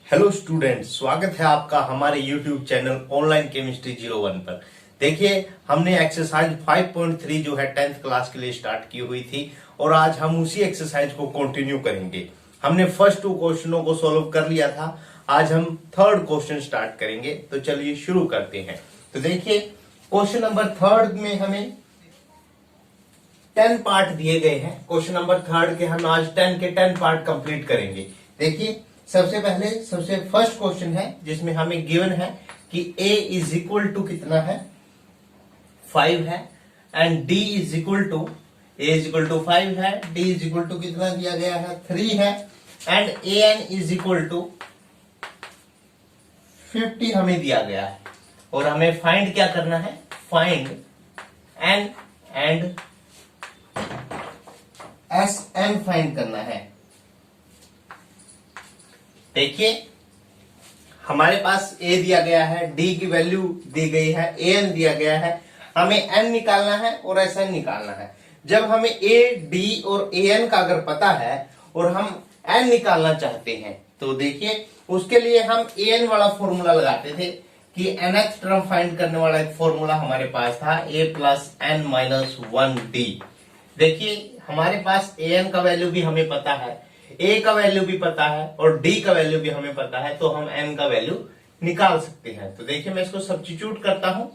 Hello student, स्वागत है आपका हमारे यूट्यूब चैनल ऑनलाइन केमिस्ट्री 01 पर। देखिए, हमने एक्सरसाइज 5.3 जो है 10th क्लास के लिए स्टार्ट की हुई थी और आज हम उसी एक्सरसाइज को कंटिन्यू करेंगे। हमने फर्स्ट 2 क्वेश्चनों को सॉल्व कर लिया था, आज हम थर्ड क्वेश्चन स्टार्ट करेंगे। तो चलिए शुरू करते हैं। तो देखिए, क्वेश्चन नंबर थर्ड में हमें 10 पार्ट दिए गए हैं। क्वेश्चन नंबर थर्ड के हम आज 10 के 10 पार्ट कंप्लीट करेंगे। देखिए, सबसे फर्स्ट क्वेश्चन है जिसमें हमें गिवन है कि a इज इक्वल टू कितना है, 5 है, and d is equal to a is equal to 5 है, d इज इक्वल टू कितना दिया गया है, 3 है, and an is equal to 50 हमें दिया गया है। और हमें फाइंड क्या करना है, find n and Sn find करना है। देखिए, हमारे पास a दिया गया है, d की वैल्यू दी गई है, an दिया गया है, हमें n निकालना है और Sn निकालना है। जब हमें a, d और an का अगर पता है और हम n निकालना चाहते हैं तो देखिए, उसके लिए हम an वाला फॉर्मूला लगाते थे कि nth टर्म फाइंड करने वाला एक फॉर्मूला हमारे पास था, a plus n minus 1d। देखिए, हमारे पास an का वैल्यू भी हमें पता है, a का वैल्यू भी पता है और d का वैल्यू भी हमें पता है, तो हम n का वैल्यू निकाल सकते हैं। तो देखिए, मैं इसको सब्स्टिट्यूट करता हूं।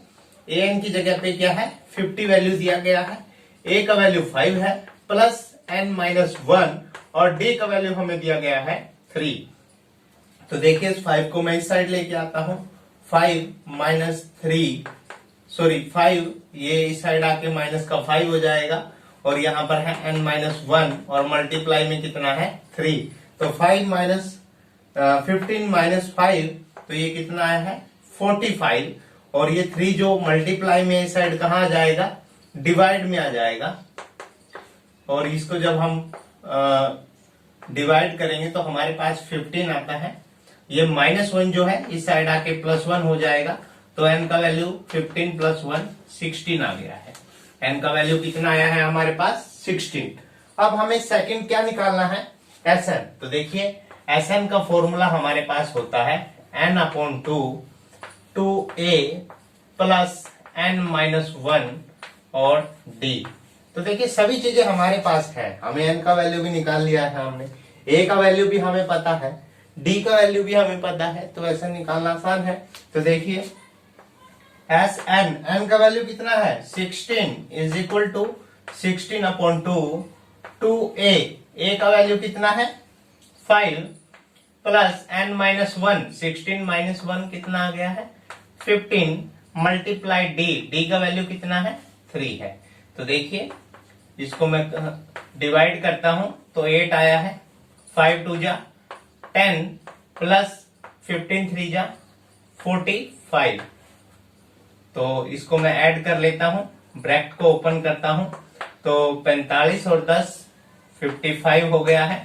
an की जगह पे क्या है, 50 वैल्यू दिया गया है, a का वैल्यू 5 है प्लस n माइनस 1 और d का वैल्यू हमें दिया गया है 3। तो देखिए, इस 5 को मैं इस साइड लेके आता हूं, 5 माइनस 3 5 ये इस साइड आके माइनस का 5 हो जाएगा और यहां पर है n माइनस 1 और मल्टीप्लाई में कितना है, 3। तो 5 माइनस 15 माइनस 5, तो ये कितना आया है, 45। और ये 3 जो मल्टीप्लाई में इस साइड कहां आ जाएगा, डिवाइड में आ जाएगा। और इसको जब हम डिवाइड करेंगे तो हमारे पास 15 आता है। ये माइनस 1 जो है इस साइड आके प्लस 1 हो जाएगा, तो n का वैल्यू 15 प्लस 1 16 आ गया है। n का वैल्यू कितना आया है हमारे पास, 16। अब हमें सेकंड क्या निकालना है, Sn। तो देखिए, Sn का फॉर्मूला हमारे पास होता है n/2 2a plus n minus 1 और d। तो देखिए, सभी चीजें हमारे पास है, हमें n का वैल्यू भी निकाल लिया है हमने, a का वैल्यू भी हमें पता है, d का वैल्यू भी हमें पता है, तो Sn निकालना आसान है। तो देखिए, Sn, n का वैल्यू कितना है, 16 is equal to 16/2 2a, a का वैल्यू कितना है, 5 प्लस n माइनस 1, 16 माइनस 1 कितना आ गया है, 15 मल्टीप्लाई d का वैल्यू कितना है, 3 है। तो देखिए, इसको मैं डिवाइड करता हूं तो 8 आया है, 5 2 जा 10 प्लस 15 3 जा 45। तो इसको मैं ऐड कर लेता हूं, ब्रैकेट को ओपन करता हूं, तो 45 और 10 55 हो गया है।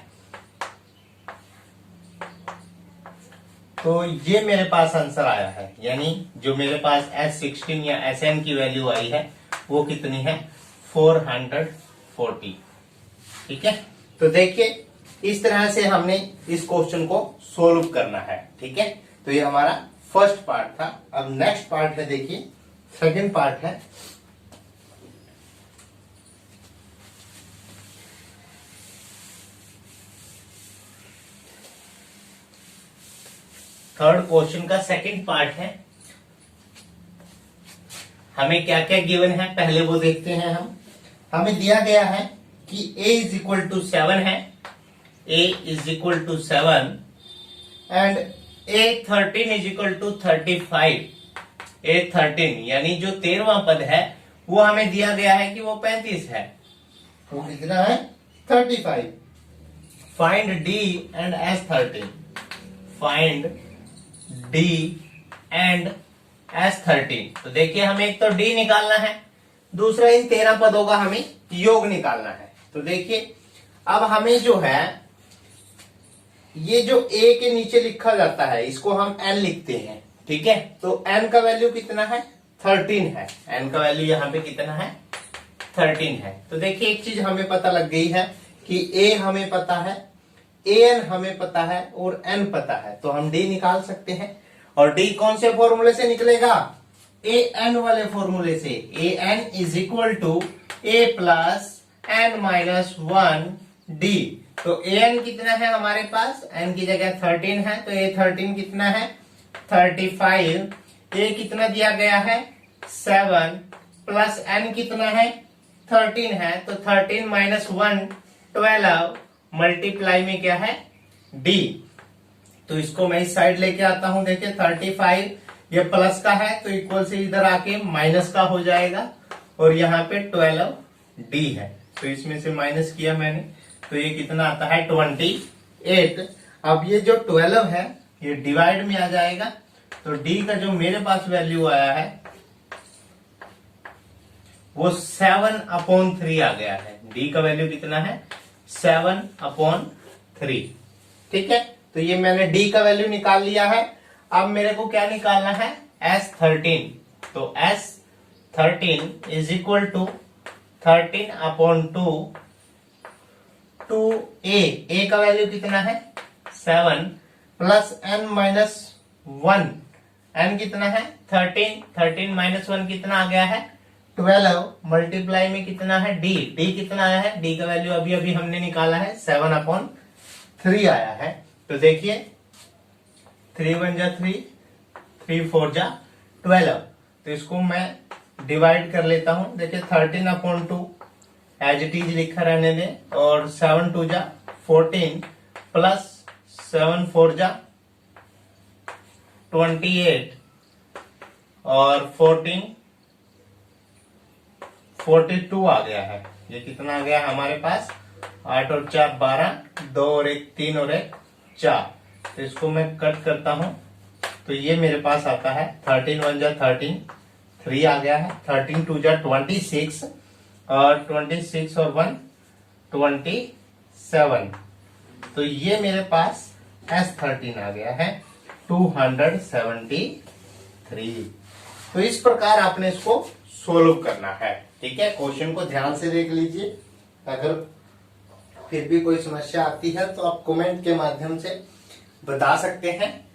तो ये मेरे पास आंसर आया है, यानी जो मेरे पास S16 या Sn की वैल्यू आई है वो कितनी है, 440। ठीक है। तो देखिए, इस तरह से हमने इस क्वेश्चन को सोल्व करना है। ठीक है, तो ये हमारा फर्स्ट पार्ट था। अब नेक्स्ट पार्ट है, देखिए सेकंड पार्ट है। थर्ड क्वेश्चन का सेकंड पार्ट है। हमें क्या क्या गिवन है पहले वो देखते हैं हम। हमें दिया गया है कि a इज इक्वल टू 7 है, a इज इक्वल टू 7 एंड a13 is equal to 35। a13 यानी जो 13वां पद है वो हमें दिया गया है कि वो 35 है, वो कितना है, 35। Find d and S13, find d and S13। तो देखिए, हमें एक तो d निकालना है, दूसरा इन 13 पदों का हमें योग निकालना है। तो देखिए, अब हमें जो है ये जो a के नीचे लिखा जाता है इसको हम n लिखते हैं। ठीक है, तो n का वैल्यू कितना है, 13 है। n का वैल्यू यहाँ पे कितना है, 13 है। तो देखिए, एक चीज हमें पता लग गई है कि a हमें पता है, an हमें पता है और n पता है, तो हम d निकाल सकते हैं। और d कौन से फॉर्मूले से निकलेगा? an वाले फॉर्मूले से। an is equal to a plus n minus 1 d। तो an कितना है हमारे पास? n की जगह 13 है, तो a 13 कितना है? 35। a कितना दिया गया है? 7 प्लस n कितना है? 13 है, तो 13 माइनस 1 12 मल्टीप्लाई में क्या है? d। तो इसको मैं इस साइड लेके आता हूं। देखिए 35 ये प्लस का है, तो इक्वल से इधर आके माइनस का हो जाएगा, और यहाँ पे 12 d है, तो इसमें से माइनस किया मैंने, तो ये कितना आता है? 28। अब ये जो 12 है ये डिवाइड में आ जाएगा, तो d का जो मेरे पास वैल्यू आया है वो 7/3 आ गया है। d का वैल्यू कितना है? 7/3। ठीक है, तो ये मैंने d का वैल्यू निकाल लिया है। अब मेरे को क्या निकालना है? S13। तो S13 is equal to 13/2 two a का वैल्यू कितना है? 7 प्लस n माइनस 1। n कितना है? 13 माइनस 1 कितना आ गया है? 12 मल्टीप्लाई में कितना है? d कितना आया है? d का वैल्यू अभी अभी हमने निकाला है 7/3 आया है। तो देखिए 3 1 जा 3, 3 4 जा 12। तो इसको मैं डिवाइड कर लेता हूं। देखिए 13/2 एज इट इज लिखा रहने दें, और 7 2 जा 14 प्लस 7 4 जा 28 और 14 42 आ गया है। ये कितना आ गया हमारे पास? 8 और 4 12, 2 और 1 3 और 1 4। तो इसको मैं कट करता हूं, तो ये मेरे पास आता है 13 1 जा 13, 3 आ गया है, 13 2 जा 26 और 26 और 1 27। तो ये मेरे पास S13 आ गया है 273। तो इस प्रकार आपने इसको सोल्व करना है। ठीक है, क्वेश्चन को ध्यान से देख लीजिए। अगर फिर भी कोई समस्या आती है तो आप कमेंट के माध्यम से बता सकते हैं।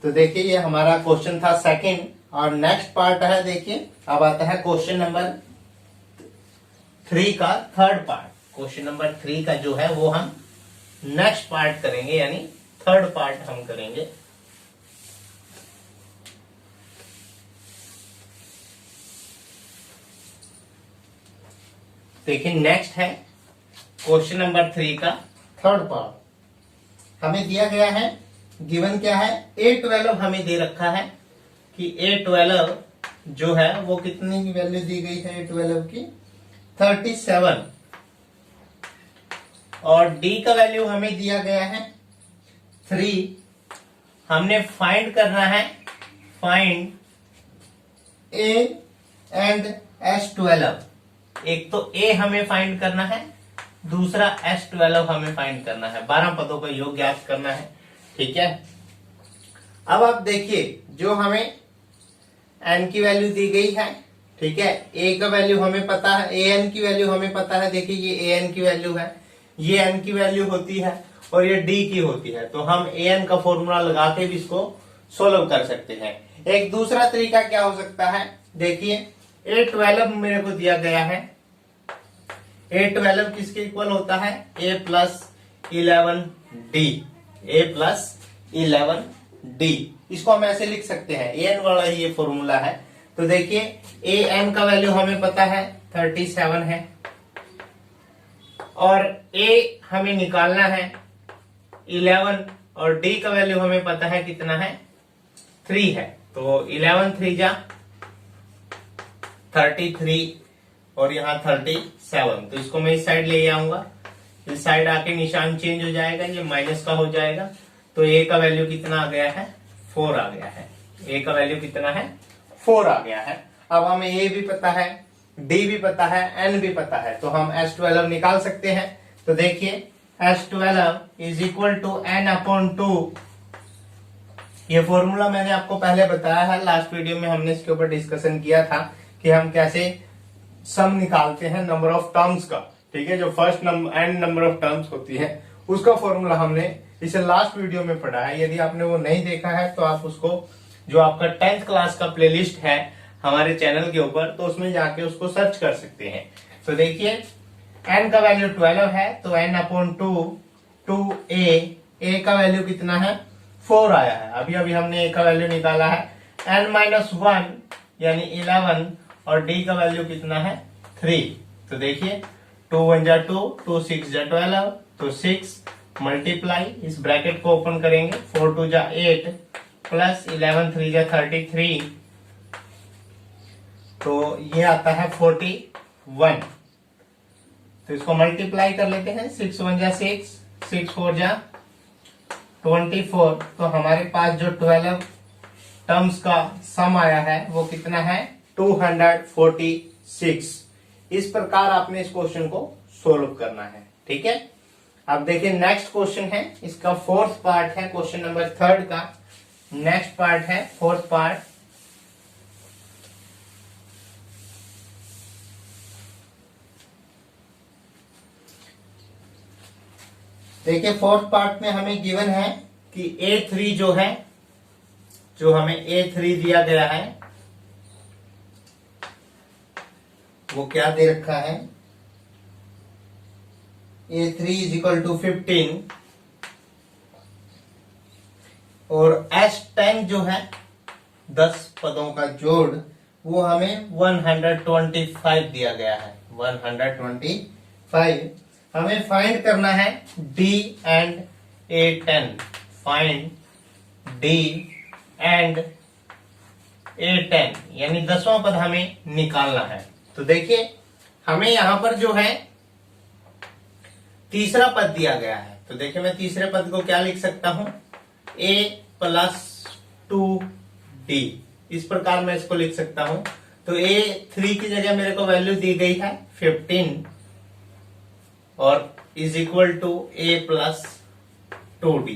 तो देखिए ये हमारा क्वेश्चन था सेकंड, और नेक्स्ट पार्ट है, देखिए अब आता है क्वेश्चन नंबर 3 का थर्ड पार्ट। क्वेश्चन नंबर 3 का जो है वो हम नेक्स्ट पार्ट करेंगे, यानी थर्ड पार्ट हम करेंगे। देखिए नेक्स्ट है क्वेश्चन नंबर 3 का थर्ड पार्ट। हमें दिया गया है, गिवन क्या है? A12 हमें दे रखा है कि A12 जो है वो कितनी की वैल्यू दी गई है? A12 की 37, और D का वैल्यू हमें दिया गया है 3। हमने फाइंड करना है, फाइंड A एंड S12। एक तो A हमें फाइंड करना है, दूसरा S12 हमें फाइंड करना है। 12 पदों का योग ज्ञात करना है। ठीक है, अब आप देखिए जो हमें n की वैल्यू दी गई है, ठीक है, a का वैल्यू हमें पता है, an की वैल्यू हमें पता है। देखिए ये an की वैल्यू है, ये n की वैल्यू होती है, और ये d की होती है। तो हम an का फॉर्मूला लगा के भी इसको सोल्व कर सकते हैं। एक दूसरा तरीका क्या हो सकता है? देखिए A12 मेरे को दिया गया है, A12 किसके इक्वल होता है? a plus 11d, a plus 11d। इसको हम ऐसे लिख सकते हैं, an वाला ही ये फॉर्मूला है। तो देखिए an का वैल्यू हमें पता है 37 है, और a हमें निकालना है 11, और d का वैल्यू हमें पता है कितना है? 3 है। तो 11 3 जा 33, और यहाँ 37। तो इसको मैं इस साइड ले आऊंगा, इस साइड आके निशान चेंज हो जाएगा, ये माइनस का हो जाएगा। तो a का वैल्यू कितना आ गया है? 4 आ गया है। a का वैल्यू कितना है? 4 आ गया है। अब हमें a भी पता है, d भी पता है, n भी पता है, तो हम S12 निकाल सकते हैं। तो देखिए S12 is equal to n/2। ये फॉर्मूला मैंने आपको पहले बताया है, लास्ट वीडियो में हमने इसके ऊपर डिस्कशन किया था कि हम कैसे सम निकालते हैं नंबर ऑफ टर्म्स का। ठीक है, जो first number n number of terms होती है उसका फॉर्मूला हमने इसे लास्ट वीडियो में पढ़ा है। यदि आपने वो नहीं देखा है तो आप उसको, जो आपका 10th क्लास का प्लेलिस्ट है हमारे चैनल के ऊपर, तो उसमें जाके उसको सर्च कर सकते हैं। तो देखिए n का वैल्यू 12 है तो n अपॉन 2 a का वैल्यू कितना है 4 आया है। अभी अभी हमने a का वैल्यू निकाला है n माइनस 1 यानी 11 और d का वैल्यू कितना है 3। तो देखिए 2 1 जा 2, 2 6 जा 12, तो 6 मल्टीप्लाई, इस ब्रैकेट को ओपन करेंगे, 4 2 जा 8 प्लस 11 3 जा 33, तो ये आता है 41। तो इसको मल्टीप्लाई कर लेते हैं, 6 1 जा 6, 6 4 जा 24, तो हमारे पास जो 12 टर्म्स का सम आया है वो कितना है 246। इस प्रकार आपने इस क्वेश्चन को सोल्व करना है। ठीक है, अब देखिए नेक्स्ट क्वेश्चन है, इसका फोर्थ पार्ट है, क्वेश्चन नंबर 3 का नेक्स्ट पार्ट है, फोर्थ पार्ट। देखिए फोर्थ पार्ट में हमें गिवन है कि A3 जो है, जो हमें A3 दिया गया है वो क्या दे रखा है, A3 इज इक्वल टू 15 और S10 जो है 10 पदों का जोड़ वो हमें 125 दिया गया है, 125। हमें फाइंड करना है D and A10, find D and A10 यानी 10वां पद हमें निकालना है। तो देखिए हमें यहां पर जो है तीसरा पद दिया गया है, तो देखिए मैं तीसरे पद को क्या लिख सकता हूं, A प्लस 2D, इस प्रकार मैं इसको लिख सकता हूं। तो A3 की जगह मेरे को वैल्यू दी गई है 15 और is equal to A plus 2D,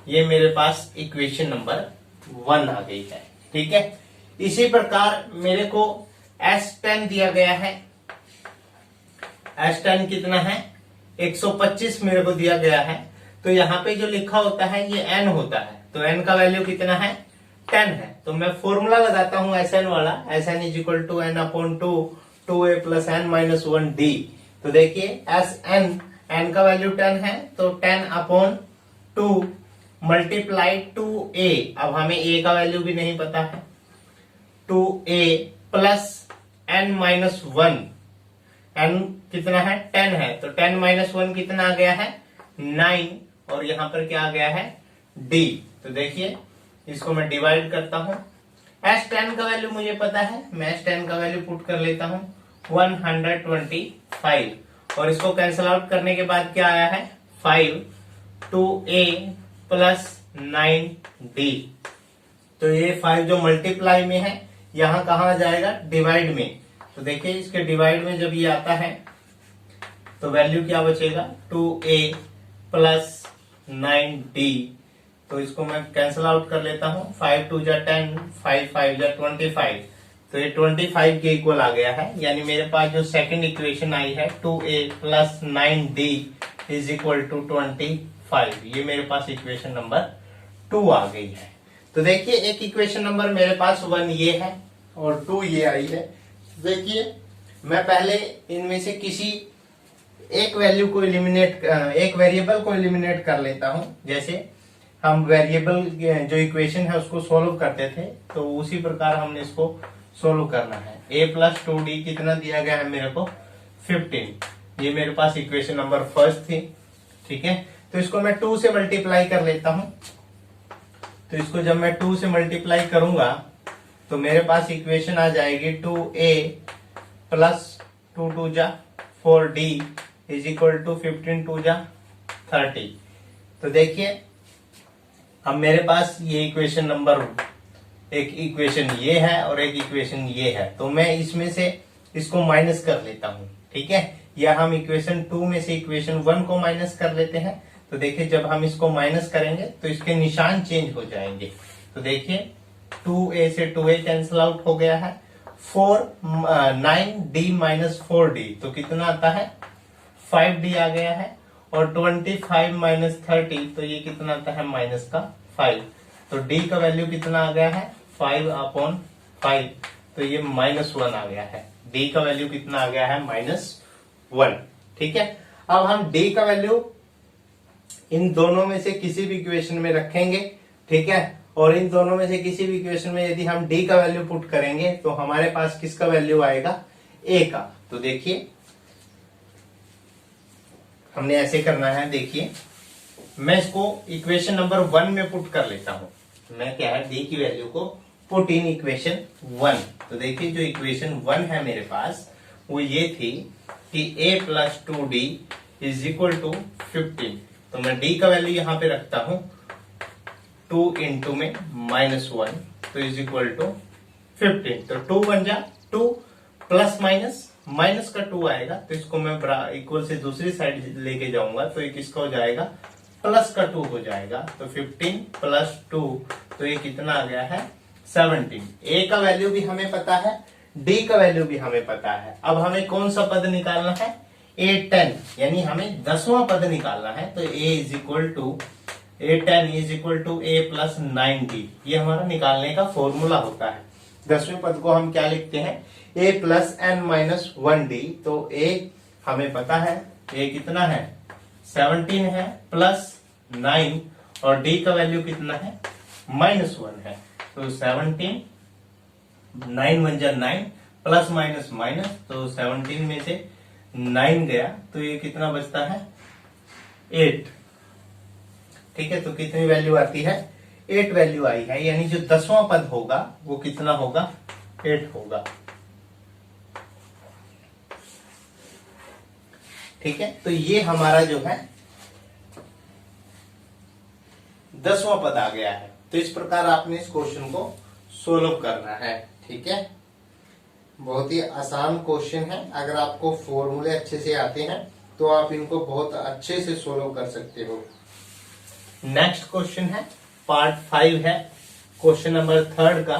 ये मेरे पास इक्वेशन नंबर 1 आ गई है। ठीक है, इसी प्रकार मेरे को S10 दिया गया है, S10 कितना है 125 मेरे को दिया गया है। तो यहाँ पे जो लिखा होता है ये n होता है, तो n का वैल्यू कितना है 10 है। तो मैं फॉर्मूला लगाता हूं Sn वाला, Sn is equal to n upon 2a plus n minus 1d। तो देखिए Sn n का वैल्यू 10 है तो 10 अपॉन 2 मल्टीप्लाई 2a, अब हमें a का वैल्यू भी नहीं पता है, 2a plus n minus 1, n कितना है 10 है, तो 10 माइनस 1 कितना आ गया है 9 और यहाँ पर क्या आ गया है d। तो देखिए इसको मैं डिवाइड करता हूं, S10 का वैल्यू मुझे पता है, मैं S10 का वैल्यू पुट कर लेता हूं 125 और इसको कैंसिल आउट करने के बाद क्या आया है 5, 2a प्लस 9d। तो ये 5 जो मल्टीप्लाई में है यहां कहा जाएगा डिवाइड में। तो देखिए इसके डिवाइड में जब ये आता है तो वैल्यू क्या बचेगा 2a प्लस 9d। तो इसको मैं कैंसिल आउट कर लेता हूं, 5 2 जा 10, 5 5 जा 25, तो ये 25 के इक्वल आ गया है। यानी मेरे पास जो सेकंड इक्वेशन आई है 2a plus 9d is equal to 25, ये मेरे पास इक्वेशन नंबर 2 आ गई है। तो देखिए एक इक्वेशन नंबर मेरे पास 1 ये है और 2 ये आई है। देखिए मैं पहले इनमें से किसी एक वैल्यू को एक वेरिएबल को एलिमिनेट कर लेता हूं। जैसे हम वेरिएबल जो इक्वेशन है उसको सोल्व करते थे, तो उसी प्रकार हमने इसको सोल्व करना है। a प्लस 2d कितना दिया गया है मेरे को 15, ये मेरे पास इक्वेशन नंबर फर्स्ट थी। ठीक है, तो इसको मैं 2 से मल्टीप्लाई कर लेता हूं। तो इसको जब मैं 2 से मल्टीप्लाई करूंगा तो मेरे पास इक्वेशन आ जाएगी 2a प्लस 2 2 जा 4d इज इक्वल टू 15 2 जा 30। तो देखिए अब मेरे पास ये इक्वेशन नंबर, एक इक्वेशन ये है और एक इक्वेशन ये है, तो मैं इसमें से इसको माइनस कर लेता हूं। ठीक है, या हम इक्वेशन 2 में से इक्वेशन 1 को माइनस कर लेते हैं। तो देखिए जब हम इसको माइनस करेंगे तो इसके निशान चेंज हो जाएंगे। तो देखिए 2a से 2a कैंसिल आउट हो गया है, 9d माइनस 4d तो कितना आता है 5d आ गया है, और 25 माइनस 30 तो ये कितना आता है माइनस का 5। तो d का वैल्यू कितना आ गया है 5/5, तो ये -1 आ गया है। d का वैल्यू कितना आ गया है -1। ठीक है, अब हम d का वैल्यू इन दोनों में से किसी भी इक्वेशन में रखेंगे। ठीक है, और इन दोनों में से किसी भी इक्वेशन में यदि हम d का वैल्यू पुट करेंगे तो हमारे पास किसका वैल्यू आएगा a का। तो देखिए हमने ऐसे करना है, देखिए मैं इसको इक्वेशन नंबर 1 में पुट कर लेता हूं। मैं क्या है d की वैल्यू को पुट इन इक्वेशन 1। तो देखिए जो इक्वेशन 1 है मेरे पास वो ये थी कि a plus 2d is equal to 15। तो मैं d का वैल्यू यहां पे रखता हूं 2 इंटू में -1 तो इज इक्वल टू 15। तो 2 बन जा 2 प्लस माइनस का 2 आएगा, तो इसको मैं इक्वल से दूसरी साइड लेके जाऊंगा तो ये किसका हो जाएगा प्लस का 2 हो जाएगा। तो 15 प्लस 2 तो ये कितना आ गया है 17। a का वैल्यू भी हमें पता है, d का वैल्यू भी हमें पता है। अब हमें कौन सा पद निकालना है a10, यानी हमें 10वां पद निकालना है। तो a10 is equal to a plus 9d, ये हमारा निकालने का फॉर्मूला होता है। 10वें पद को हम क्या लिखते हैं a plus n minus 1d। तो a हमें पता है a कितना है 17 है प्लस 9, और d का वैल्यू कितना है -1 है। तो 17 9 बन जा 9 प्लस माइनस माइनस, तो 17 में से 9 गया तो ये कितना बचता है 8। ठीक है, तो कितनी वैल्यू आती है 8 वैल्यू आई है, यानी जो 10वां पद होगा वो कितना होगा 8 होगा। ठीक है, तो ये हमारा जो है 10वां पद आ गया है। तो इस प्रकार आपने इस क्वेश्चन को सोल्व करना है। ठीक है, बहुत ही आसान क्वेश्चन है। अगर आपको फॉर्मूले अच्छे से आते हैं तो आप इनको बहुत अच्छे से सोल्व कर सकते हो। नेक्स्ट क्वेश्चन है पार्ट 5 है, क्वेश्चन नंबर 3 का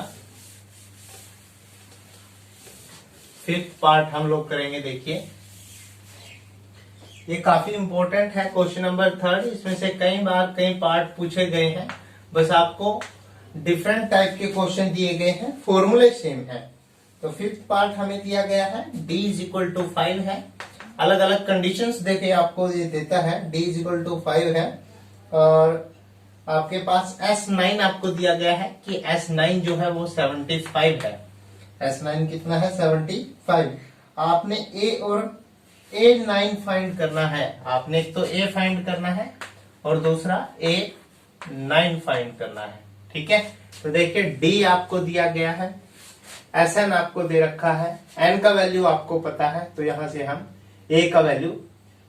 5th पार्ट हम लोग करेंगे। देखिए ये काफी इंपॉर्टेंट है क्वेश्चन नंबर 3। इसमें से कई बार कई पार्ट पूछे गए हैं, बस आपको डिफरेंट टाइप के क्वेश्चन दिए गए हैं, फॉर्मूले सेम है। तो 5th पार्ट हमें दिया गया है d इज इक्वल टू 5 है। अलग अलग कंडीशंस देके आपको ये देता है, d इज इक्वल टू 5 है, और आपके पास S9 आपको दिया गया है कि S9 जो है वो 75 है। S9 कितना है 75। आपने A और A9 फाइंड करना है। आपने एक तो A फाइंड करना है और दूसरा A9 फाइंड करना है। ठीक है, तो देखिए D आपको दिया गया है, Sn आपको दे रखा है, n का वैल्यू आपको पता है, तो यहां से हम A का वैल्यू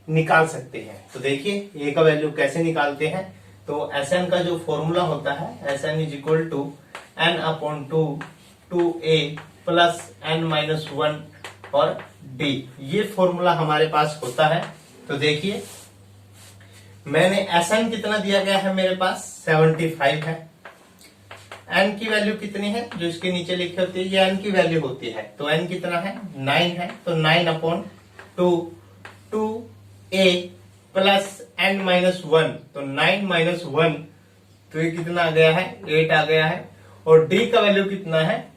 निकाल सकते हैं। तो देखिए A का वैल्यू कैसे निकालते हैं। तो Sn का जो फॉर्मूला होता है Sn is equal to n upon 2a plus n minus 1 और d, ये फॉर्मूला हमारे पास होता है। तो देखिए मैंने Sn कितना दिया गया है मेरे पास 75 है। n की वैल्यू कितनी है जो इसके नीचे लिखी होती है, ये n की वैल्यू होती है। तो n कितना है 9 है, तो 9 upon 2a plus n minus 1, तो 9 माइनस 1 तो ये कितना आ गया है 8 आ गया है। और d का वैल्यू कितना है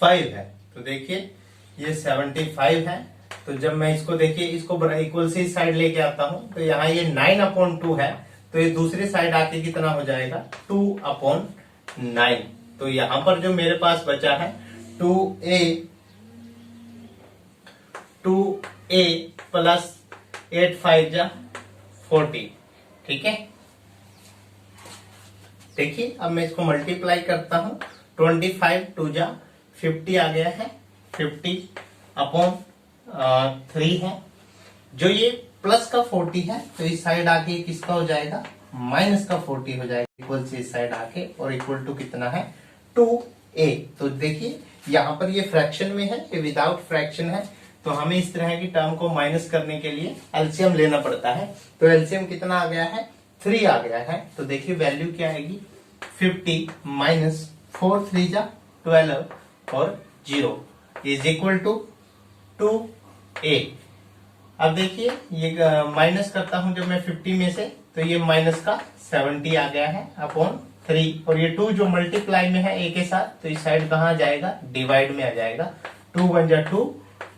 5 है। तो देखिए ये 75 है। तो जब मैं इसको देखिए इसको इक्वल से साइड लेके आता हूं तो यहाँ ये 9 अपॉन 2 है, तो ये दूसरी साइड आके कितना हो जाएगा 2 अपॉन 9। तो यहां पर जो मेरे पास बचा है 2a प्लस 8 5 जा 40। ठीक है, देखिए अब मैं इसको मल्टीप्लाई करता हूं, 25 2 जा 50 आ गया है, 50 अपॉन 3 है। जो ये प्लस का 40 है तो इस साइड आके किसका हो जाएगा माइनस का 40 हो जाएगा, इक्वल से इस साइड आके, और इक्वल टू कितना है 2a। तो देखिए यहाँ पर ये फ्रैक्शन में है, ये विदाउट फ्रैक्शन है, तो हमें इस तरह की टर्म को माइनस करने के लिए एलसीएम लेना पड़ता है। तो एलसीएम कितना आ गया है 3 आ गया है। तो देखिए वैल्यू क्या आएगी 50 माइनस 4 3 जा 12 और 0 इज इक्वल टू 2a। अब देखिए ये माइनस करता हूं जब मैं 50 में से, तो ये माइनस का 70 आ गया है अपॉन 3, और ये 2 जो मल्टीप्लाई में है ए के साथ, तो इस साइड कहाँ जाएगा, डिवाइड में आ जाएगा। 2 1 जा 2,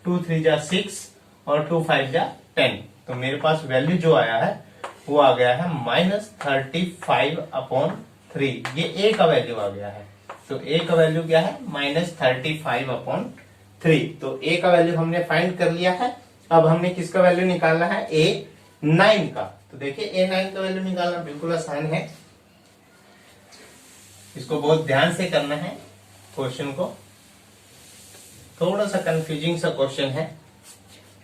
2 3 जा 6 और 2 5 जा 10। तो मेरे पास वैल्यू जो आया है वो आ गया है -35 अपॉन 3। ये ए का वैल्यू आ गया है। तो ए का वैल्यू क्या है, -35 अपॉन 3। तो ए का वैल्यू हमने फाइंड कर लिया है। अब हमने किसका वैल्यू निकालना है, A9 का। तो देखिए A9 का वैल्यू निकालना बिल्कुल आसान है। इसको बहुत ध्यान से करना है क्वेश्चन को, थोड़ा सा कंफ्यूजिंग सा क्वेश्चन है,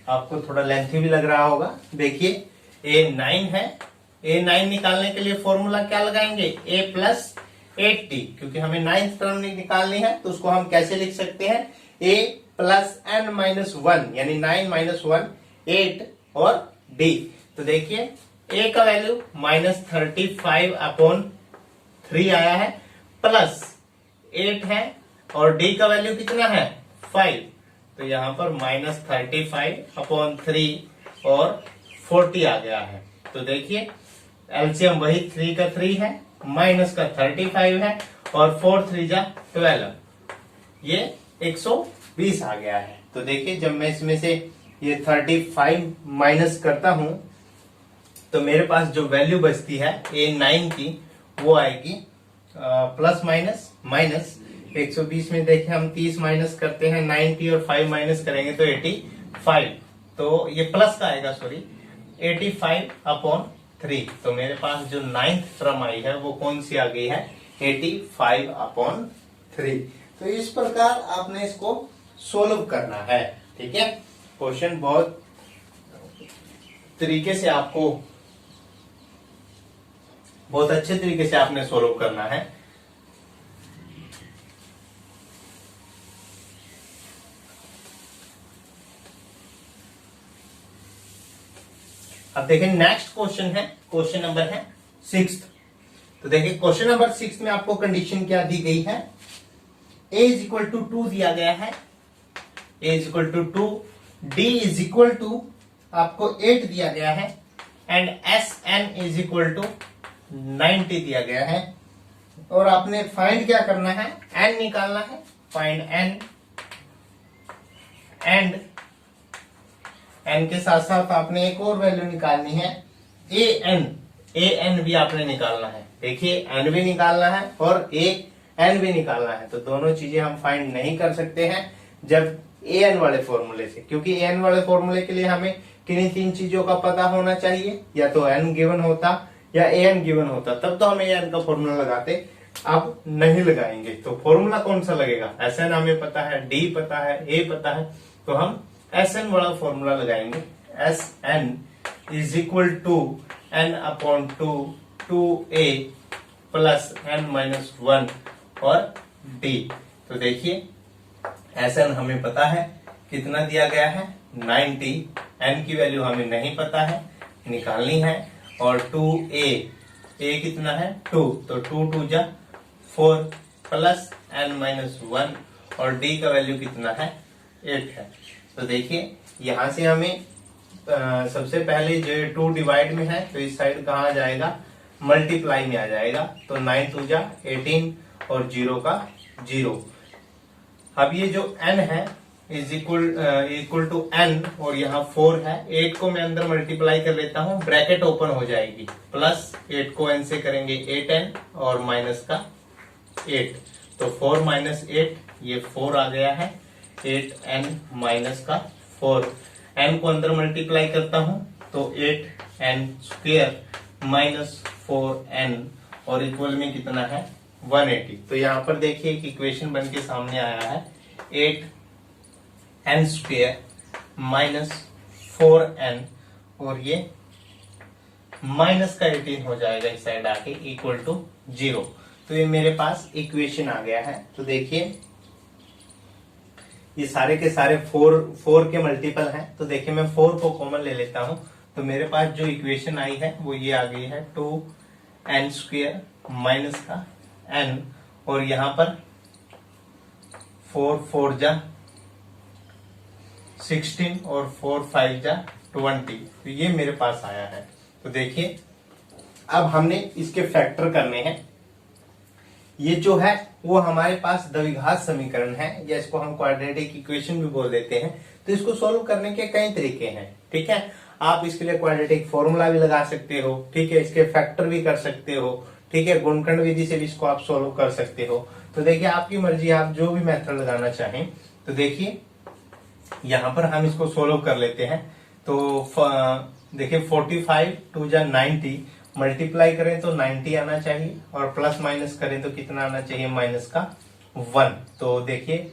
आपको थोड़ा लेंथी भी लग रहा होगा। देखिए A9 है, A9 निकालने के लिए फॉर्मूला क्या लगाएंगे, A प्लस 80, क्योंकि हमें 9th टर्म निकालनी है। तो उसको हम कैसे लिख सकते हैं, A प्लस n-1, यानी 9 - 1 8 और D। तो देखिए A का वैल्यू -35 अपॉन 3 आया है, प्लस 8 है, और D का वैल्यू कितना है, 5। तो यहाँ पर -35 अपॉन 3 और 40 आ गया है। तो देखिए एलसीएम वही 3 का 3 है, माइनस का 35 है, और 4 3 जा 12, ये 120 आ गया है। तो देखिए जब मैं इसमें से ये 35 माइनस करता हूं, तो मेरे पास जो वैल्यू बचती है A9 की, वो आएगी प्लस माइनस 120 में देखिए हम 30 माइनस करते हैं 90, और 5 माइनस करेंगे तो 85। तो ये प्लस का आएगा, सॉरी, 85 अपॉन 3। तो मेरे पास जो 9th टर्म आई है वो कौन सी आ गई है, 85 अपॉन 3। तो इस प्रकार आपने इसको सोल्व करना है। ठीक है, क्वेश्चन बहुत तरीके से आपको, बहुत अच्छे तरीके से आपने सोल्व करना है। अब देखिए नेक्स्ट क्वेश्चन है, क्वेश्चन नंबर है 6। तो देखिए क्वेश्चन नंबर 6 में आपको कंडीशन क्या दी गई है, a = 2 दिया गया है, a = 2, d = आपको 8 दिया गया है, एंड Sn = 90 दिया गया है। और आपने फाइंड क्या करना है, n निकालना है, फाइंड n, एंड n के साथ साथ आपने एक और वैल्यू निकालनी है, an भी आपने निकालना है। देखिए n भी निकालना है और an भी निकालना है। तो दोनों चीजें हम फाइंड नहीं कर सकते हैं जब an वाले फॉर्मूले से, क्योंकि an वाले फॉर्मूले के लिए हमें किन्हीं 3 चीजों का पता होना चाहिए, या तो n गिवन होता या an गिवन होता, तब तो हम an का फॉर्मूला लगाते। अब नहीं लगाएंगे तो फॉर्मूला कौन सा लगेगा, Sn हमें पता है, D पता है, A पता है, तो हम Sn वाला फॉर्मूला लगाएंगे। Sn = n/2 2a plus n-1 और d। तो देखिए Sn हमें पता है कितना दिया गया है, 90, n की वैल्यू हमें नहीं पता है, निकालनी है, और 2a, a कितना है 2, तो 2 2 जा 4 प्लस n-1, और d का वैल्यू कितना है 8 है। तो देखिए यहां से हमें सबसे पहले जो 2 डिवाइड में है, तो इस साइड कहाँ आ जाएगा, मल्टीप्लाई में आ जाएगा। तो 9 2 जा 18 और 0 का 0। अब ये जो n है इक्वल टू n, और यहाँ 4 है, 8 को मैं अंदर मल्टीप्लाई कर लेता हूँ, ब्रैकेट ओपन हो जाएगी, प्लस 8 को n से करेंगे 8n, और माइनस का 8, तो 4 - 8, ये 4 आ गया है, 8n माइनस का 4, n को अंदर मल्टीप्लाई करता हूं तो 8n² माइनस 4n, और इक्वल में कितना है 180। तो यहाँ पर देखिए एक इक्वेशन बन के सामने आया है, 8n² माइनस 4n, और ये माइनस का 18 हो जाएगा इस साइड आके, इक्वल टू 0। तो ये मेरे पास इक्वेशन आ गया है। तो देखिए ये सारे के सारे 4 के मल्टीपल हैं। तो देखिए मैं 4 को कॉमन ले लेता हूं, तो मेरे पास जो इक्वेशन आई है वो ये आ गई है, 2n² माइनस का n, और यहां पर 4 4 जा 16, और 4 5 जा 20। तो ये मेरे पास आया है। तो देखिए अब हमने इसके फैक्टर करने हैं। ये जो है वो हमारे पास द्विघात समीकरण है, या इसको हम क्वाड्रेटिक इक्वेशन भी बोल देते हैं। तो इसको सोल्व करने के कई तरीके हैं, ठीक है। आप इसके लिए क्वाड्रेटिक फॉर्मूला भी लगा सकते हो, ठीक है, इसके फैक्टर भी कर सकते हो, ठीक है, गुणनखंड विधि से भी इसको आप सोल्व कर सकते हो। तो देखिए आपकी मर्जी, आप जो भी मेथड लगाना चाहें। तो देखिए यहां पर हम इसको सोल्व कर लेते हैं। तो देखिए 45 2 जा 90, मल्टीप्लाई करें तो 90 आना चाहिए, और प्लस माइनस करें तो कितना आना चाहिए, माइनस का 1। तो देखिए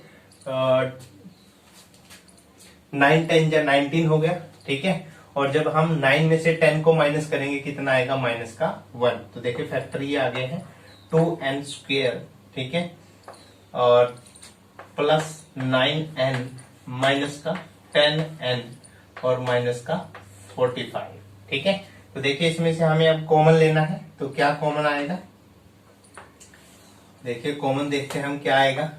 9 10 जा 19 हो गया, ठीक है। और जब हम 9 में से 10 को माइनस करेंगे कितना आएगा, माइनस का 1। तो देखिए फैक्टर ये आ गए हैं 2n², ठीक है, और प्लस 9n माइनस का 10n और माइनस का 45, ठीक है। तो देखिए इसमें से हमें अब कॉमन लेना है। तो क्या कॉमन आएगा, देखिए कॉमन देखते हैं हम क्या आएगा।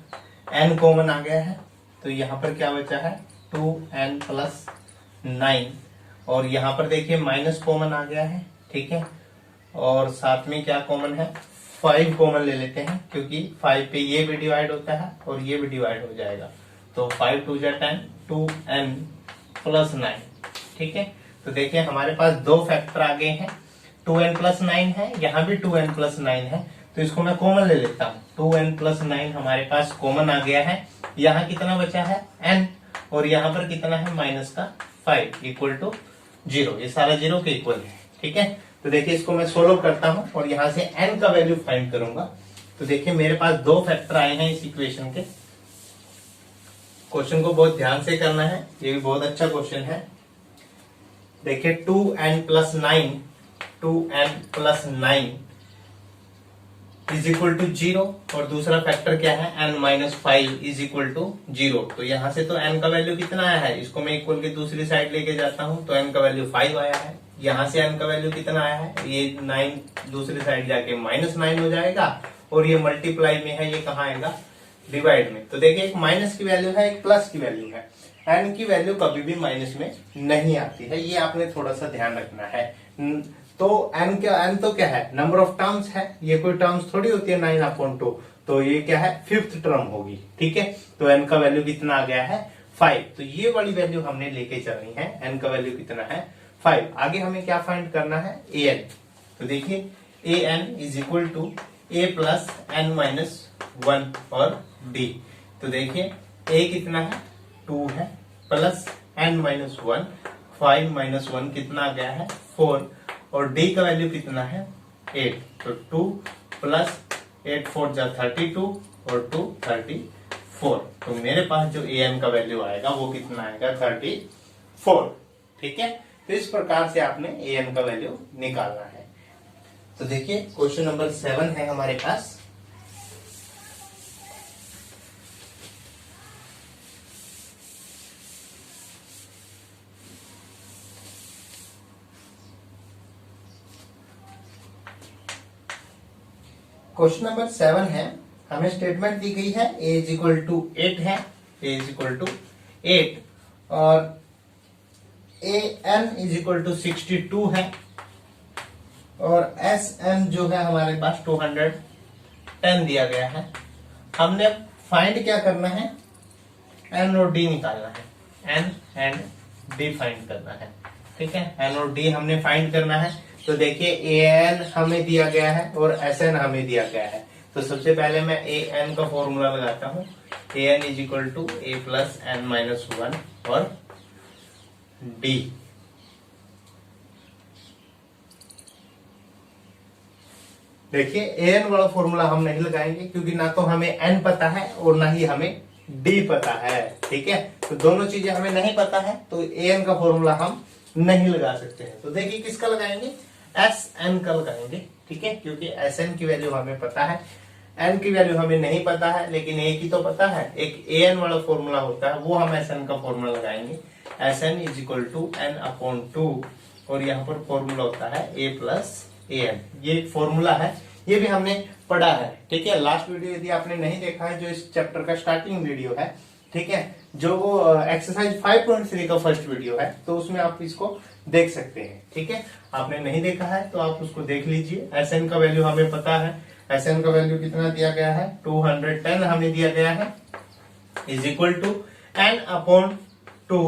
n कॉमन आ गया है, तो यहाँ पर क्या बचा है 2n प्लस 9, और यहाँ पर देखिए माइनस कॉमन आ गया है, ठीक है। और साथ में क्या कॉमन है, 5 कॉमन ले लेते हैं, क्योंकि 5 पे ये भी डिवाइड होता है और ये भी डिवाइड हो जाएगा। तो 5 2 जा 10, 2n प्लस 9, ठीक है। तो देखिए हमारे पास दो फैक्टर आ गए हैं, 2n प्लस 9 है, यहाँ भी 2n प्लस 9 है। तो इसको मैं कॉमन ले लेता हूँ। 2n प्लस 9 हमारे पास कॉमन आ गया है। यहाँ कितना बचा है n, और यहाँ पर कितना है माइनस का 5 इक्वल टू 0। ये सारा 0 के इक्वल है, ठीक है। तो देखिए इसको मैं सोल्व करता हूँ और यहाँ से n का वैल्यू फाइंड करूंगा। तो देखिए मेरे पास दो फैक्टर आए हैं इस इक्वेशन के। क्वेश्चन को बहुत ध्यान से करना है, ये भी बहुत अच्छा क्वेश्चन है। देखिए 2n plus 9, 2n plus 9 is equal to 0, और दूसरा फैक्टर क्या है n minus 5 is equal to 0। तो यहां से तो n का वैल्यू कितना आया है, इसको मैं इक्वल के दूसरी साइड लेके जाता हूं, तो n का वैल्यू 5 आया है। यहां से n का वैल्यू कितना आया है, ये 9 दूसरी साइड जाके माइनस 9 हो जाएगा, और ये मल्टीप्लाई में है, ये कहाँ आएगा, डिवाइड में। तो देखिए एक माइनस की वैल्यू है, एक प्लस की वैल्यू है। n की वैल्यू कभी भी माइनस में नहीं आती है, ये आपने थोड़ा सा ध्यान रखना है। तो n तो क्या है, नंबर ऑफ टर्म्स है, ये कोई टर्म्स थोड़ी होती है 9/2। तो ये क्या है, 5th टर्म होगी, ठीक है। तो n का वैल्यू कितना आ गया है 5। तो ये वाली वैल्यू हमने लेके चलनी है, n का वैल्यू कितना है 5। आगे हमें क्या फाइंड करना है, an। तो देखिए an is equal to a plus n minus 1 और d। तो देखिए a कितना है 2 है, प्लस n माइनस 1, 5 माइनस 1 कितना आ गया है 4, और d का वैल्यू कितना है 8। तो 2 प्लस 8 4 जा 32, और 2 34। तो मेरे पास जो an का वैल्यू आएगा वो कितना आएगा 34, ठीक है। तो इस प्रकार से आपने an का वैल्यू निकालना है। तो देखिए क्वेश्चन नंबर 7 है हमारे पास। क्वेश्चन नंबर 7 है, हमें स्टेटमेंट दी गई है a इज इक्वल टू 8 है, a इज इक्वल टू 8, और an इज इक्वल टू 62 है, और sn जो है हमारे पास 210 दिया गया है। हमने फाइंड क्या करना है, n और d निकालना है, n एंड d फाइंड करना है, ठीक है। n और d हमने फाइंड करना है। तो देखिए an हमें दिया गया है और sn हमें दिया गया है। तो सबसे पहले मैं an का फॉर्मूला लगाता हूँ, an is equal to a plus n minus 1 और d। देखिए an वाला फॉर्मूला हम नहीं लगाएंगे, क्योंकि ना तो हमें n पता है और ना ही हमें d पता है, ठीक है। तो दोनों चीजें हमें नहीं पता है, तो an का फॉर्मूला हम नहीं लगा सकते हैं। तो देखिए किसका लगाएंगे, sn का लगाएंगे, ठीक है, क्योंकि sn की वैल्यू हमें पता है, n की वैल्यू हमें नहीं पता है, लेकिन a की तो पता है। एक an वाला फॉर्मूला होता है, वो हम sn का फॉर्मूला लगाएंगे, sn is equal to n/2, और यहाँ पर फॉर्मूला होता है a प्लस an। ये एक फॉर्मूला है, ये भी हमने पढ़ा है, ठीक है। लास्ट वीडियो यदि आपने नहीं देखा है, जो इस चैप्टर का स्टार्टिंग वीडियो है, ठीक है, जो वो एक्सरसाइज 5.3 का फर्स्ट वीडियो है, तो उसमें आप इसको देख सकते हैं। ठीक है, आपने नहीं देखा है तो आप उसको देख लीजिए। Sn का वैल्यू हमें पता है, Sn का वैल्यू कितना दिया गया है, 210 हमें दिया गया है, is equal to n upon 2,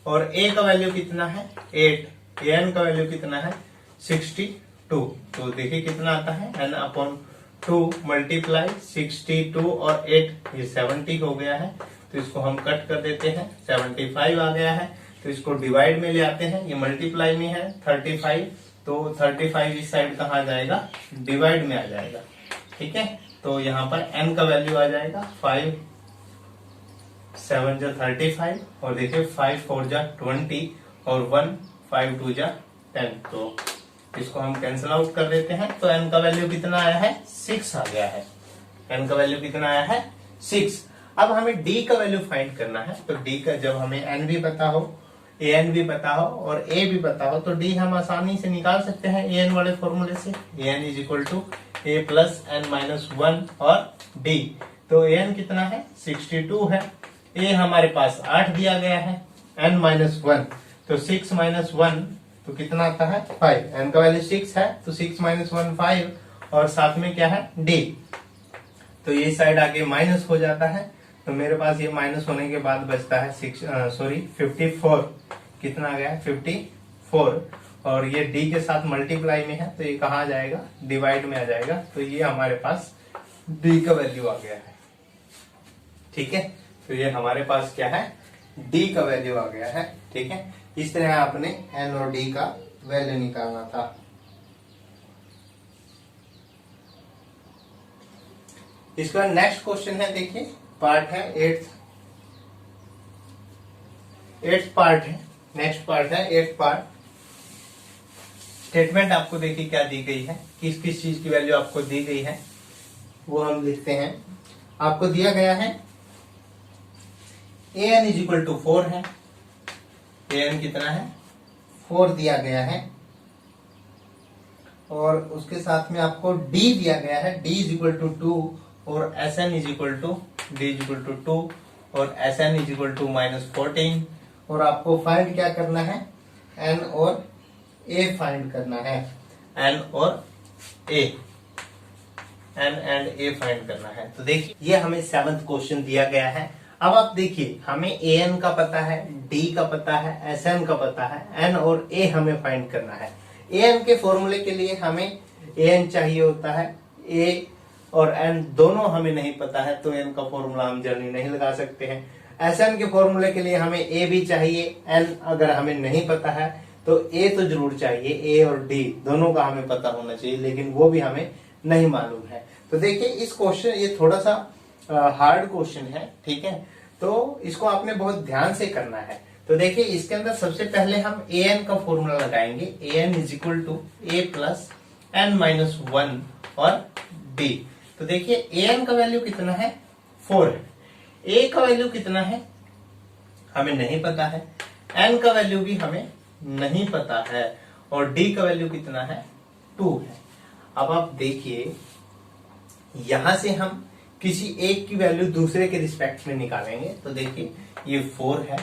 और a का वैल्यू कितना है 8, an का वैल्यू कितना है 62। तो देखिए कितना आता है, n अपॉन 2 मल्टीप्लाई 62 और 8, ये 70 हो गया है। तो इसको हम कट कर देते हैं, 75 आ गया है। तो इसको डिवाइड में ले आते हैं, ये मल्टीप्लाई में है 35, तो 35 इस साइड कहाँ जाएगा, डिवाइड में आ जाएगा। ठीक है, तो यहाँ पर n का वैल्यू आ जाएगा 5 7 जा 35, और देखिए 5 4 जा 20 और 1 5 2 जा 10, तो इसको हम कैंसिल आउट कर देते हैं। तो n का वैल्यू कितना आया है, 6 आ गया है। n का वैल्यू कितना आया है, 6। अब हमें d का वैल्यू फाइंड करना है। तो d का, जब हमें n भी पता हो, an भी पता हो और a भी पता हो, तो d हम आसानी से निकाल सकते हैं an वाले फॉर्मूले से। an is equal to a plus n minus 1 और d। तो an कितना है, 62 है, a हमारे पास 8 दिया गया है, n माइनस 1, तो 6 माइनस 1 तो कितना आता है 5। n का वैल्यू 6 है, तो 6 माइनस 1 5, और साथ में क्या है d। तो ये साइड आगे माइनस हो जाता है, तो मेरे पास ये माइनस होने के बाद बचता है 54। कितना आ गया, 54, और ये d के साथ मल्टीप्लाई में है, तो ये कहाँ जाएगा, डिवाइड में आ जाएगा। तो ये हमारे पास d का वैल्यू आ गया है। ठीक है, तो ये हमारे पास क्या है, d का वैल्यू आ गया है। ठीक है, इस तरह आपने n और d का वैल्यू निकालना था। इसका नेक्स्ट क्वेश्चन है, देखिए पार्ट है 8th पार्ट है, नेक्स्ट पार्ट है 8th पार्ट। स्टेटमेंट आपको देखिए क्या दी गई है, किस किस चीज की वैल्यू आपको दी गई है, वो हम लिखते हैं। आपको दिया गया है an इज इक्वल टू 4 है, an कितना है 4 दिया गया है, और उसके साथ में आपको d दिया गया है, d इज इक्वल टू 2, और Sn is equal to d is equal to 2, और Sn इज इक्वल टू -14, और आपको फाइंड क्या करना है, n और a फाइंड करना है, n और a, n and a find करना है। तो देखिए ये हमें 7th क्वेश्चन दिया गया है। अब आप देखिए, हमें an का पता है, d का पता है, Sn का पता है, n और a हमें फाइंड करना है। an के फॉर्मूले के लिए हमें an चाहिए होता है, a और n दोनों हमें नहीं पता है, तो n का फॉर्मूला हम जल्दी नहीं लगा सकते हैं। Sn के फॉर्मूले के लिए हमें a भी चाहिए, n अगर हमें नहीं पता है तो a तो जरूर चाहिए, a और d दोनों का हमें पता होना चाहिए, लेकिन वो भी हमें नहीं मालूम है। तो देखिए इस क्वेश्चन, ये थोड़ा सा हार्ड क्वेश्चन है। ठीक है, तो इसको आपने बहुत ध्यान से करना है। तो देखिए इसके अंदर सबसे पहले हम an का फॉर्मूला लगाएंगे, an is equal to a plus n minus 1 और d। तो देखिए an का वैल्यू कितना है, 4 है, a का वैल्यू कितना है हमें नहीं पता है, n का वैल्यू भी हमें नहीं पता है, और d का वैल्यू कितना है 2 है। अब आप देखिए यहां से हम किसी एक की वैल्यू दूसरे के रिस्पेक्ट में निकालेंगे। तो देखिए ये 4 है,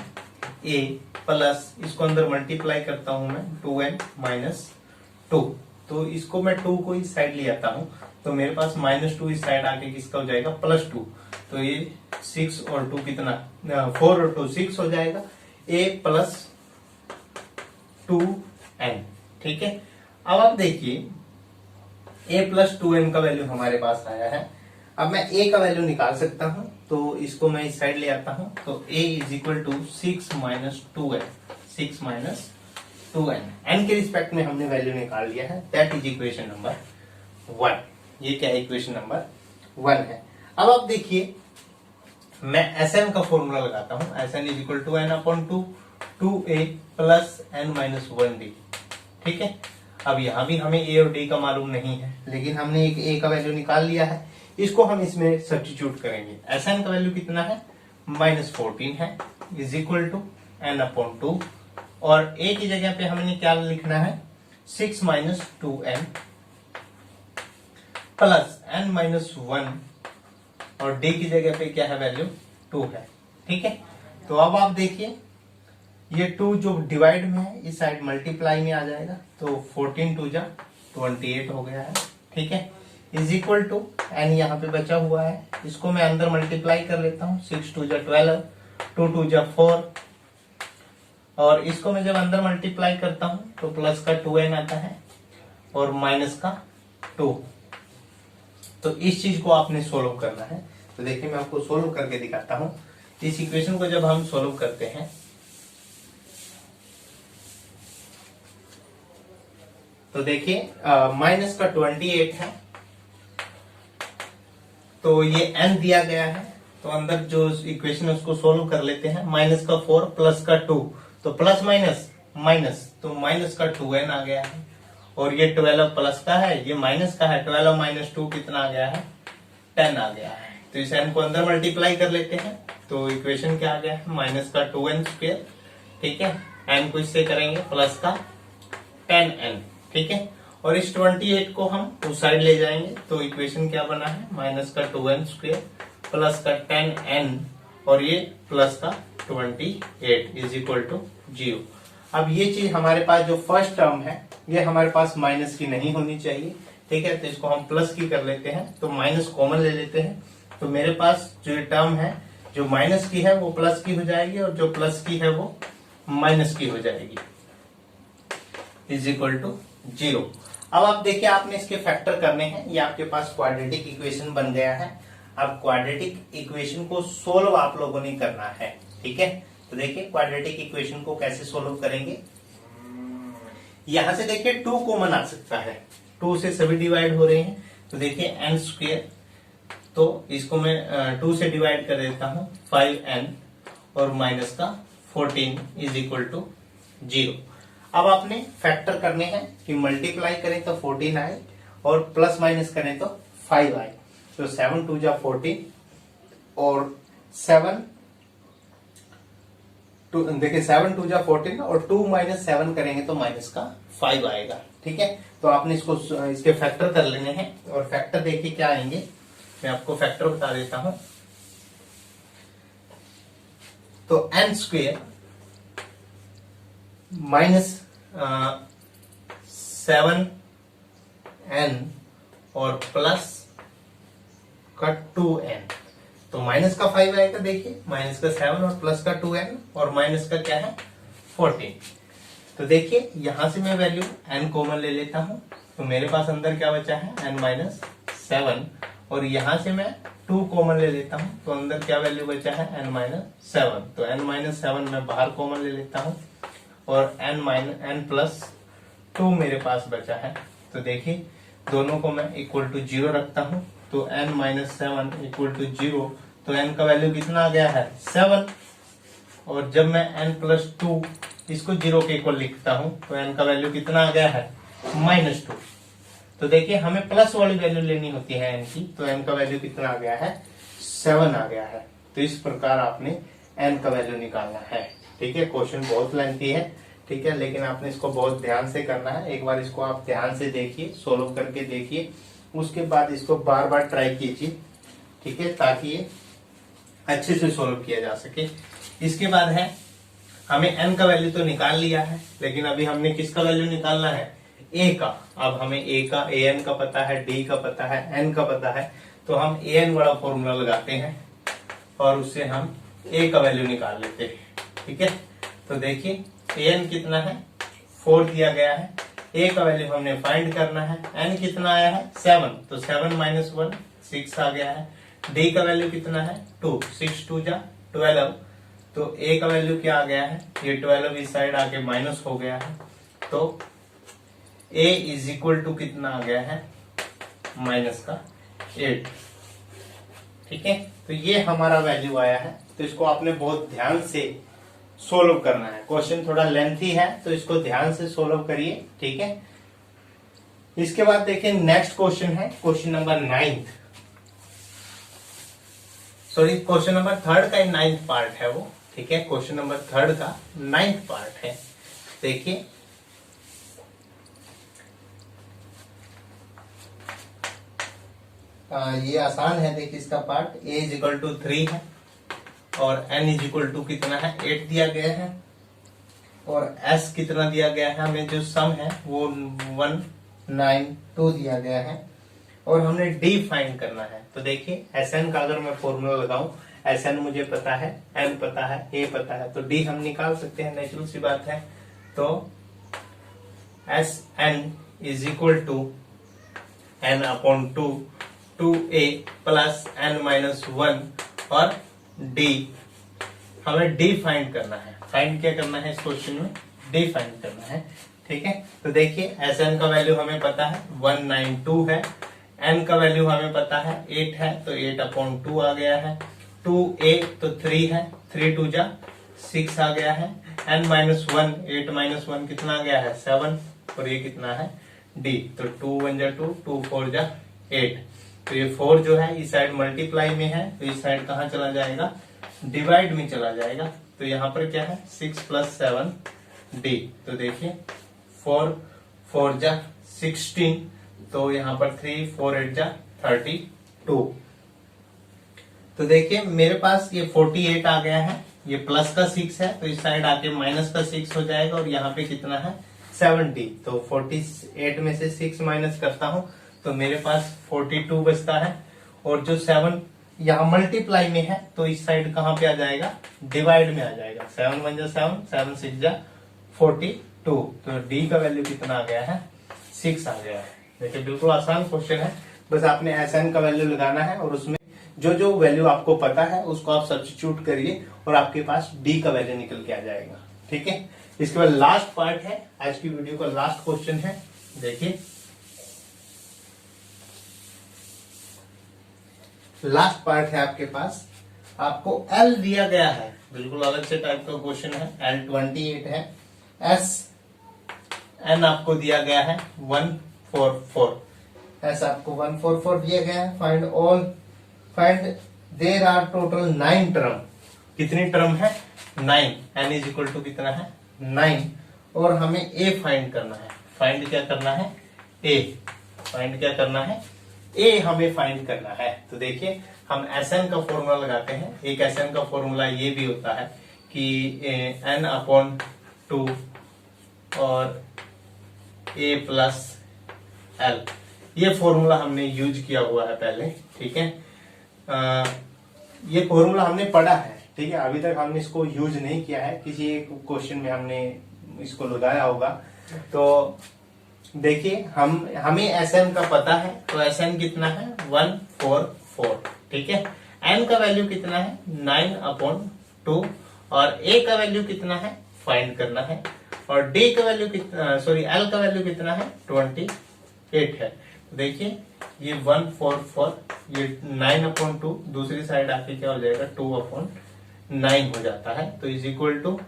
a प्लस, इसको अंदर मल्टीप्लाई करता हूं मैं, 2n माइनस 2, तो इसको मैं 2 को इस साइड ले आता हूं, तो मेरे पास -2 इस साइड आके किसका हो जाएगा, +2। तो ये 6 और 2 कितना, 4 और 2 6 हो जाएगा, a प्लस 2n। ठीक है, अब आप देखिए a प्लस 2n का वैल्यू हमारे पास आया है। अब मैं a का वैल्यू निकाल सकता हूं, तो इसको मैं इस साइड ले आता हूं, तो a is equal to 6 minus 2n, 6 minus 2n, n के रिस्पेक्ट में हमने वैल्यू निकाल लिया है। That is equation number 1। ये क्या है, इक्वेशन नंबर 1 है। अब आप देखिए मैं Sn का फॉर्मूला लगाता हूं, Sn is equal to n upon 2, 2a plus n minus 1d। ठीक है, अब यहां भी हमें a और d का मालूम नहीं है, लेकिन हमने एक a का वैल्यू निकाल लिया है, इसको हम इसमें सब्स्टिट्यूट करेंगे। Sn का वैल्यू कितना है, -14 है, is equal to n upon 2, और a की जगह पे हमने क्या लिखना है, 6 minus 2n plus n minus 1, और d की जगह पे क्या है वैल्यू 2 है। ठीक है। तो अब आप देखिए ये 2 जो डिवाइड में है इस साइड मल्टीप्लाई में आ जाएगा, तो 14 2 जा 28 हो गया है, ठीक है। इज इक्वल टू एन यहाँ पे बचा हुआ है, इसको मैं अंदर मल्टीप्लाई कर लेता हूँ, 6 2 जा 12, 2 2 जा 4, और इसको मैं जब अंदर मल्टीप्लाई करता हूँ तो प्लस का 2n आता है और माइनस का 2। तो इस चीज को आपने सोल्व करना है। तो देखिए मैं आपको सोल्व करके दिखाता हूँ। इस इक्वेशन को जब हम सोल्व करते हैं तो देखिए माइनस का 28 है, तो ये n दिया गया है, तो अंदर जो इक्वेशन है उसको सोल्व कर लेते हैं। माइनस का 4 प्लस का 2, तो प्लस माइनस माइनस, तो माइनस का 2n आ गया है, और ये 12 प्लस का है, ये माइनस का है, 12 माइनस 2 कितना आ गया है, 10 आ गया है। तो इस n को अंदर मल्टीप्लाई कर लेते हैं, तो इक्वेशन क्या आ गया है, माइनस का 2n स्क्वायर, ठीक है। n को इससे करेंगे प्लस का 10n, ठीक है। और इस 28 को हम उस साइड ले जाएंगे, तो इक्वेशन क्या बना है, माइनस का 2n स्क्वायर प्लस का 10n और ये प्लस का 28 इज इक्वल टू 0। अब ये चीज हमारे पास जो फर्स्ट टर्म है ये हमारे पास माइनस की नहीं होनी चाहिए, ठीक है। तो इसको हम प्लस की कर लेते हैं, तो माइनस कॉमन ले लेते हैं, तो मेरे पास जो ये टर्म है जो माइनस की है वो प्लस की हो जाएगी और जो प्लस की है वो माइनस की हो जाएगी, इज इक्वल टू 0। अब आप देखिए आपने इसके फैक्टर करने हैं, ये आपके पास क्वाड्रेटिक इक्वेशन बन गया है। अब क्वाड्रेटिक इक्वेशन को सोल्व आप लोगों ने करना है, ठीक है। तो देखिए क्वाड्रेटिक इक्वेशन को कैसे सोल्व करेंगे। यहां से देखिए 2 कॉमन आ सकता है, 2 से सभी डिवाइड हो रहे हैं, तो देखिए n स्क्वायर, तो इसको मैं 2 से डिवाइड कर देता हूं 5n और माइनस का 14 इज इक्वल टू 0। अब आपने फैक्टर करने हैं कि मल्टीप्लाई करें तो 14 आए और प्लस माइनस करें तो 5 आए, तो 7 2 जा 14 और 7 देखिए 7 2 जा 14 और 2 माइनस 7 करेंगे तो माइनस का 5 आएगा, ठीक है। तो आपने इसको इसके फैक्टर कर लेने हैं, और फैक्टर देखिए क्या आएंगे, मैं आपको फैक्टर बता देता हूं। तो n स्क्वेयर माइनस 7n और प्लस का 2n, तो माइनस का 5 आएगा, देखिए माइनस का 7 और प्लस का 2n और माइनस का क्या है 14। तो देखिए यहां से मैं वैल्यू n कॉमन ले लेता हूं, तो मेरे पास अंदर क्या बचा है n माइनस 7, और यहां से मैं 2 कॉमन ले लेता हूं, तो अंदर क्या वैल्यू बचा है n माइनस 7, तो n माइनस 7 मैं बाहर कॉमन ले लेता हूं और n प्लस 2 मेरे पास बचा है। तो देखिए दोनों को मैं इक्वल टू 0 रखता हूं, तो n माइनस 7 इक्वल टू 0, तो n का वैल्यू कितना आ गया है 7, और जब मैं n प्लस 2 इसको 0 के इक्वल लिखता हूं तो n का वैल्यू कितना आ गया है -2। तो देखिए हमें प्लस वाली वैल्यू लेनी होती है n की, तो n का वैल्यू कितना आ गया है 7 आ गया है। तो इस प्रकार आपने n का वैल्यू निकालना है, ठीक है। क्वेश्चन बहुत लेंथी है, ठीक है, लेकिन आपने इसको बहुत ध्यान से करना है। एक बार इसको आप ध्यान से देखिए, सोल्व करके देखिए, उसके बाद इसको बार बार ट्राई कीजिए, ठीक है, ताकि ये अच्छे से सोल्व किया जा सके। इसके बाद है हमें n का वैल्यू तो निकाल लिया है, लेकिन अभी हमने किसका वैल्यू निकालना है a का। अब हमें a का an का पता है, d का पता है, n का पता है, तो हम an वाला फॉर्मूला लगाते हैं और उससे हम a का वैल्यू निकाल लेते हैं, ठीक है। तो देखिए an कितना है 4 दिया गया है, a का वैल्यू हमने फाइंड करना है, n कितना आया है 7, तो 7 माइनस 1 6 आ गया है। d का वैल्यू कितना है 2, 6 2 जा 12, तो a का वैल्यू क्या आ गया है, ये 12 इस साइड आके माइनस हो गया है, तो a इज इक्वल टू कितना आ गया है माइनस का 8, ठीक है। तो ये हमारा वैल्यू आया है। तो इसको आपने बहुत ध्यान से सोल्व करना है, क्वेश्चन थोड़ा लेंथी है तो इसको ध्यान से सोल्व करिए, ठीक है। इसके बाद देखिए नेक्स्ट क्वेश्चन है question number 9, sorry question number 3 का 9th पार्ट है वो, ठीक है। क्वेश्चन नंबर 3 का 9th पार्ट है। देखिए ये आसान है, देखिए इसका part a is equal to 3 है और n इज इक्वल टू कितना है 8 दिया गया है, और s कितना दिया गया है, हमें जो सम है वो 192 दिया गया है, और हमने d फाइंड करना है। तो देखिए Sn का अगर मैं फॉर्मूला लगाऊं, Sn मुझे पता है, n पता है, a पता है, तो d हम निकाल सकते हैं, नेचुरल सी बात है। तो Sn is equal to n upon 2a plus n minus 1, और d हमें d फाइंड करना है। फाइंड क्या करना है इस क्वेश्चन में, d फाइंड करना है, ठीक है। तो देखिए Sn का वैल्यू हमें पता है 192 है, n का वैल्यू हमें पता है 8 है, तो 8 अपॉन 2 आ गया है, 2a तो 3 है, 3 2 जा 6 आ गया है, n माइनस 1, 8 माइनस 1 कितना आ गया है 7, और ये कितना है d, तो 2 1 जा 2, 2 4 जा 8, तो ये 4 जो है इस साइड मल्टीप्लाई में है, तो इस साइड कहाँ चला जाएगा, डिवाइड में चला जाएगा। तो यहाँ पर क्या है 6 प्लस 7 d, तो देखिए 4 4 जा 16, तो यहाँ पर 3 4 8 जा 32। तो देखिए मेरे पास ये 48 आ गया है, ये प्लस का 6 है, तो इस साइड आके माइनस का 6 हो जाएगा, और यहाँ पे कितना है 70, तो 48 में से 6 माइनस करता हूं तो मेरे पास 42 बचता है, और जो 7 यहाँ मल्टीप्लाई में है तो इस साइड कहाँ पे आ जाएगा, डिवाइड में आ जाएगा, 7 1 जा 7, 7 6 जा 42, तो डी का वैल्यू कितना आ गया है 6 आ गया है। देखिए बिल्कुल आसान क्वेश्चन है, बस आपने Sn का वैल्यू लगाना है, और उसमें जो जो वैल्यू आपको पता है उसको आप सब्स्टिट्यूट करिए, और आपके पास डी का वैल्यू निकल के आ जाएगा, ठीक है। इसके बाद लास्ट पार्ट है आज की वीडियो का, लास्ट क्वेश्चन है। देखिए लास्ट पार्ट है आपके पास, आपको L दिया गया है, बिल्कुल अलग से टाइप का क्वेश्चन है, L 28 है, S N आपको दिया गया है 144, S आपको 144 दिया गया है। Find there are total 9 term, कितनी टर्म है 9, N इज इक्वल टू कितना है 9, और हमें A फाइंड करना है। फाइंड क्या करना है A, फाइंड क्या करना है A हमें फाइंड करना है। तो देखिए हम Sn का फॉर्मूला लगाते हैं, एक Sn का फॉर्मूला ये भी होता है कि n अपॉन 2 और a प्लस l, ये फॉर्मूला हमने यूज किया हुआ है पहले, ठीक है। ये फॉर्मूला हमने पढ़ा है, ठीक है, अभी तक हमने इसको यूज नहीं किया है, किसी एक क्वेश्चन में हमने इसको लगाया होगा। तो देखिए हमें Sn का पता है, तो Sn कितना है 144, ठीक है। n का वैल्यू कितना है 9 अपॉन 2, और a का वैल्यू कितना है फाइंड करना है, और d का वैल्यू कितना, सॉरी L का वैल्यू कितना है 28 है। तो देखिए ये 144, ये 9 अपॉन 2, दूसरी साइड आके क्या हो जाएगा 2 अपॉन 9 हो जाता है, तो is equal to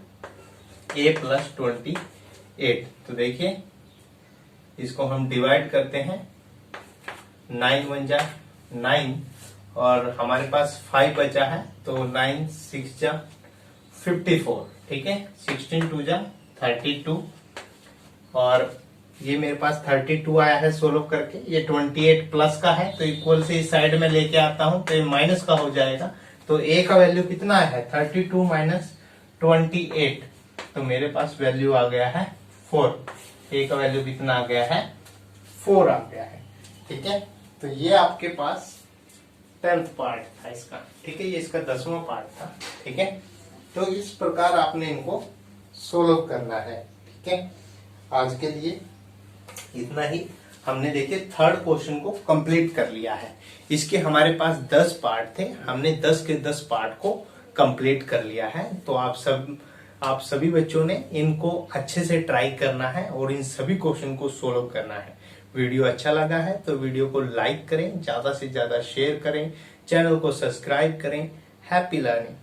a plus 28। तो देखिए इसको हम डिवाइड करते हैं, 9 1 जा 9, और हमारे पास 5 बचा है, तो 9 6 जा 54, ठीक है, 16 2 जा 32, और ये मेरे पास 32 आया है सोल्व करके, ये 28 प्लस का है, तो इक्वल से इस साइड में लेके आता हूं तो ये माइनस का हो जाएगा। तो a का वैल्यू कितना है 32 माइनस 28, तो मेरे पास वैल्यू आ गया है 4, a का वैल्यू कितना आ गया है 4 आ गया है, ठीक है। तो ये आपके पास 10th पार्ट था इसका, ठीक है, ये इसका 10वां पार्ट था, ठीक है। तो इस प्रकार आपने इनको सोल्व करना है, ठीक है। आज के लिए इतना ही, हमने देखिए थर्ड क्वेश्चन को कंप्लीट कर लिया है। इसके हमारे पास 10 पार्ट थे, हमने 10 के 10 पार्ट को कंप्लीट कर लिया है। तो आप सभी बच्चों ने इनको अच्छे से ट्राई करना है और इन सभी क्वेश्चन को सोल्व करना है। वीडियो अच्छा लगा है तो वीडियो को लाइक करें, ज्यादा से ज्यादा शेयर करें, चैनल को सब्सक्राइब करें। Happy learning.